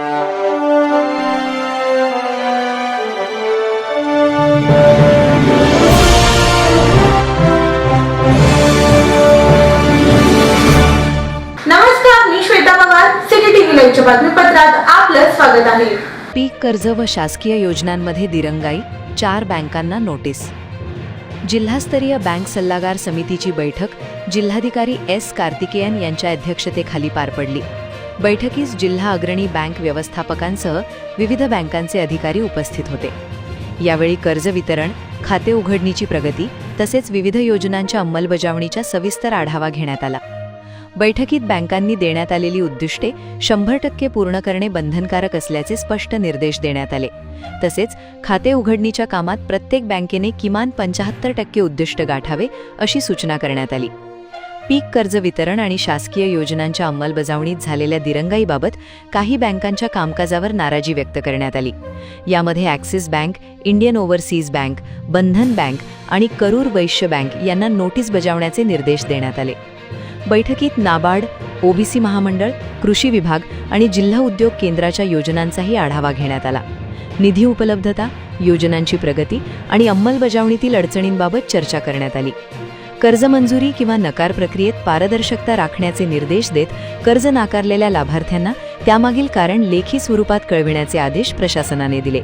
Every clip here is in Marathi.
नमस्कार, मी श्वेता पवार. सिटी टीव्ही लाईव्हच्या बातमीपत्रात आपलं स्वागत आहे. पीक कर्ज व शासकीय योजनांमध्ये दिरंगाई, 4 बँकांना नोटीस. जिल्हास्तरीय बँक सल्लागार समितीची बैठक जिल्हाधिकारी एस कार्तिकेयन यांच्या अध्यक्षतेखाली पार पडली. बैठकीस जिल्हा अग्रणी बँक व्यवस्थापकांसह विविध बँकांचे अधिकारी उपस्थित होते. यावेळी कर्ज वितरण, खाते उघडणीची प्रगती तसेच विविध योजनांच्या अंमलबजावणीचा सविस्तर आढावा घेण्यात आला. बैठकीत बँकांनी देण्यात आलेली उद्दिष्टे 100% पूर्ण करणे बंधनकारक असल्याचे स्पष्ट निर्देश देण्यात आले. तसेच खाते उघडणीच्या कामात प्रत्येक बँकेने किमान 75% उद्दिष्ट गाठावे अशी सूचना करण्यात आली. पीक कर्ज वितरण आणि शासकीय योजनांच्या अंमलबजावणीत झालेल्या दिरंगाईबाबत काही बँकांच्या कामकाजावर नाराजी व्यक्त करण्यात आली. यामध्ये Axis Bank, Indian Overseas Bank, Bandhan Bank आणि करूर वैश्य बँक यांना नोटीस बजावण्याचे निर्देश देण्यात आले. बैठकीत नाबार्ड, ओबीसी महामंडळ, कृषी विभाग आणि जिल्हा उद्योग केंद्राच्या योजनांचाही आढावा घेण्यात आला. निधी उपलब्धता, योजनांची प्रगती आणि अंमलबजावणीतील अडचणींबाबत चर्चा करण्यात आली. कर्ज मंजुरी किंवा नकार प्रक्रियेत पारदर्शकता राखण्याचे निर्देश देत कर्ज नाकारलेल्या लाभार्थ्यांना त्यामागील कारण लेखी स्वरूपात कळविण्याचे आदेश प्रशासनाने दिले.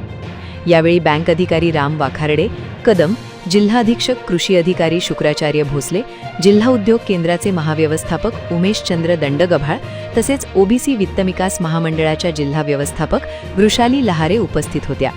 यावेळी बँक अधिकारी राम वाखारडे, कदम, जिल्हा अधीक्षक कृषी अधिकारी शुक्राचार्य भोसले, जिल्हा उद्योग केंद्राचे महाव्यवस्थापक उमेशचंद्र दंडगव्हाळ तसेच ओबीसी वित्त विकास महामंडळाच्या जिल्हा व्यवस्थापक वृषाली लहारे उपस्थित होत्या.